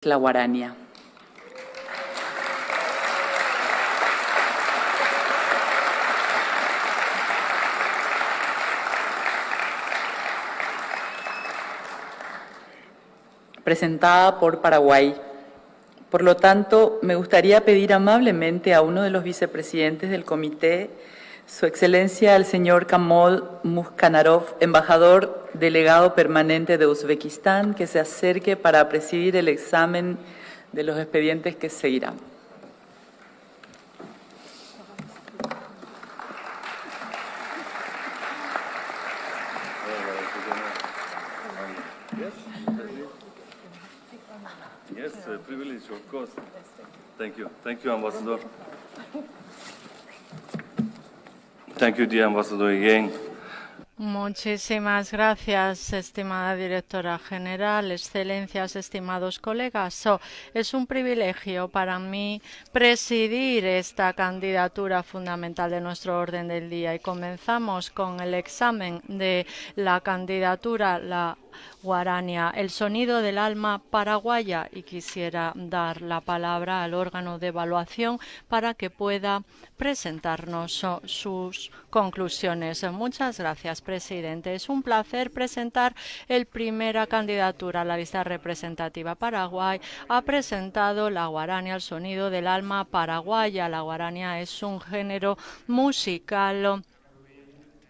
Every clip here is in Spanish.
la guarania. Presentada por Paraguay. Por lo tanto, me gustaría pedir amablemente a uno de los vicepresidentes del comité, Su Excelencia el señor Kamol Mushkanarov, embajador delegado permanente de Uzbekistán, que se acerque para presidir el examen de los expedientes que seguirán. Yes, privilege, of course. Thank you, Ambassador. Thank you, dear Ambassador, again. Muchísimas gracias, estimada directora general, excelencias, estimados colegas. Es un privilegio para mí presidir esta candidatura fundamental de nuestro orden del día y comenzamos con el examen de la candidatura, la guarania, el sonido del alma paraguaya, y quisiera dar la palabra al órgano de evaluación para que pueda presentarnos sus conclusiones. Muchas gracias, presidente. Es un placer presentar la primera candidatura a la lista representativa. Paraguay ha presentado la guarania, el sonido del alma paraguaya. La guarania es un género musical,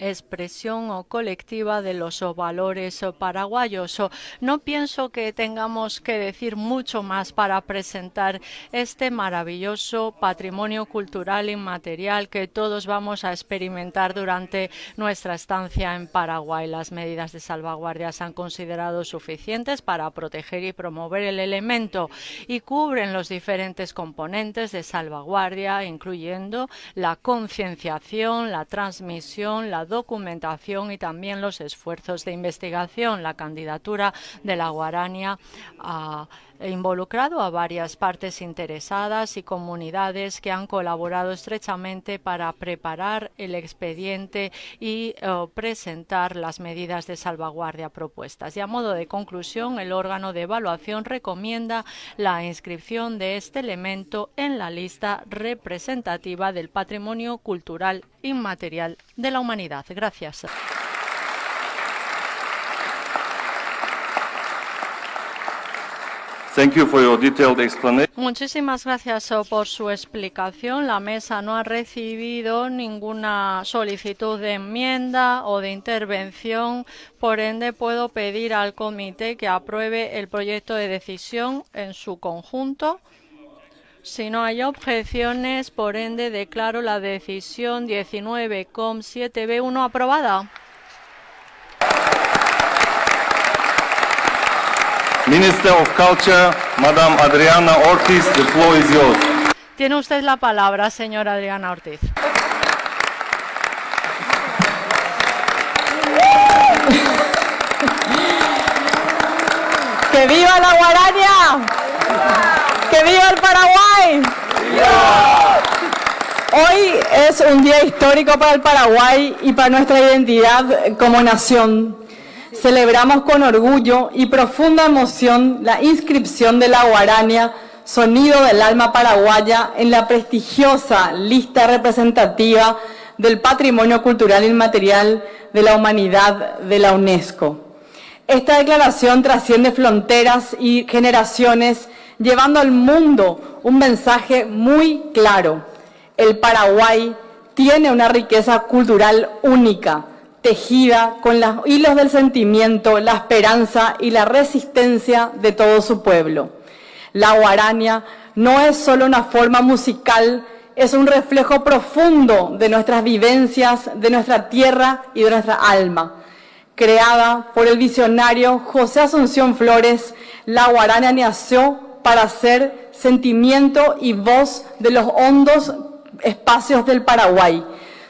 expresión o colectiva de los valores paraguayos. No pienso que tengamos que decir mucho más para presentar este maravilloso patrimonio cultural inmaterial que todos vamos a experimentar durante nuestra estancia en Paraguay. Las medidas de salvaguardia se han considerado suficientes para proteger y promover el elemento y cubren los diferentes componentes de salvaguardia, incluyendo la concienciación, la transmisión, la documentación y también los esfuerzos de investigación. La candidatura de la guarania ha involucrado a varias partes interesadas y comunidades que han colaborado estrechamente para preparar el expediente y presentar las medidas de salvaguardia propuestas. Y a modo de conclusión, el órgano de evaluación recomienda la inscripción de este elemento en la lista representativa del patrimonio cultural inmaterial de la humanidad. Gracias. Thank you for your detailed explanation. Muchísimas gracias por su explicación. La mesa no ha recibido ninguna solicitud de enmienda o de intervención. Por ende, puedo pedir al comité que apruebe el proyecto de decisión en su conjunto. Si no hay objeciones, por ende, declaro la decisión 19,7B1 aprobada. Minister of Culture, Madam Adriana Ortiz, the floor is yours. Tiene usted la palabra, señora Adriana Ortiz. ¡Que viva la guarania! ¡Que viva el Paraguay! Hoy es un día histórico para el Paraguay y para nuestra identidad como nación. Celebramos con orgullo y profunda emoción la inscripción de la guarania, sonido del alma paraguaya, en la prestigiosa lista representativa del Patrimonio Cultural Inmaterial de la Humanidad de la UNESCO. Esta declaración trasciende fronteras y generaciones, llevando al mundo un mensaje muy claro. El Paraguay tiene una riqueza cultural única, tejida con los hilos del sentimiento, la esperanza y la resistencia de todo su pueblo. La guarania no es solo una forma musical, es un reflejo profundo de nuestras vivencias, de nuestra tierra y de nuestra alma. Creada por el visionario José Asunción Flores, la guarania nació para ser sentimiento y voz de los hondos espacios del Paraguay.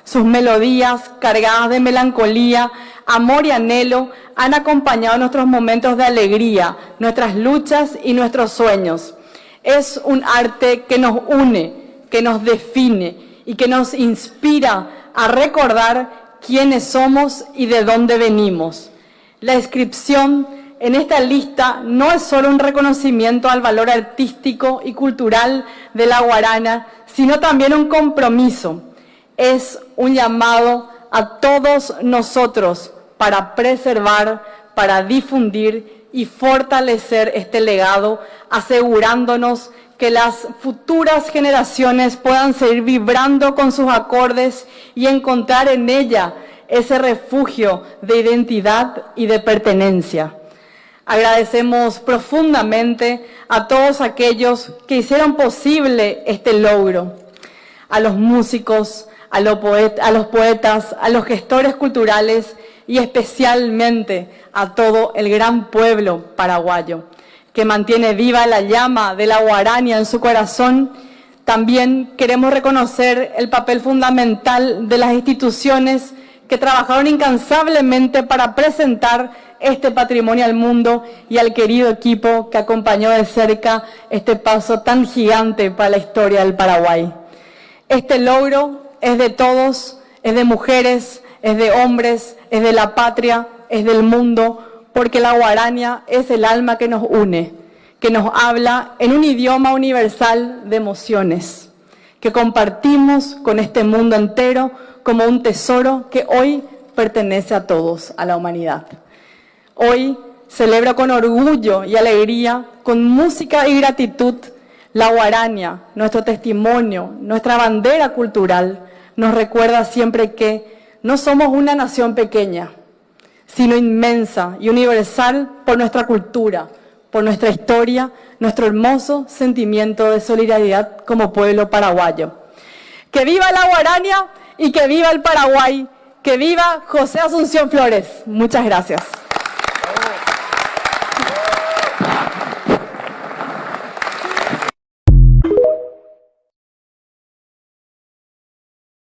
Sus melodías, cargadas de melancolía, amor y anhelo, han acompañado nuestros momentos de alegría, nuestras luchas y nuestros sueños. Es un arte que nos une, que nos define y que nos inspira a recordar quiénes somos y de dónde venimos. La inscripción en esta lista no es solo un reconocimiento al valor artístico y cultural de la guarana, sino también un compromiso. Es un llamado a todos nosotros para preservar, para difundir y fortalecer este legado, asegurándonos que las futuras generaciones puedan seguir vibrando con sus acordes y encontrar en ella ese refugio de identidad y de pertenencia. Agradecemos profundamente a todos aquellos que hicieron posible este logro, a los músicos, a los poetas, a los gestores culturales y especialmente a todo el gran pueblo paraguayo, que mantiene viva la llama de la guarania en su corazón. También queremos reconocer el papel fundamental de las instituciones que trabajaron incansablemente para presentar este patrimonio al mundo y al querido equipo que acompañó de cerca este paso tan gigante para la historia del Paraguay. Este logro es de todos, es de mujeres, es de hombres, es de la patria, es del mundo, porque la guarania es el alma que nos une, que nos habla en un idioma universal de emociones, que compartimos con este mundo entero como un tesoro que hoy pertenece a todos, a la humanidad. Hoy celebro con orgullo y alegría, con música y gratitud, la guarania, nuestro testimonio, nuestra bandera cultural, nos recuerda siempre que no somos una nación pequeña, sino inmensa y universal por nuestra cultura, por nuestra historia, nuestro hermoso sentimiento de solidaridad como pueblo paraguayo. ¡Que viva la guarania y que viva el Paraguay! ¡Que viva José Asunción Flores! Muchas gracias.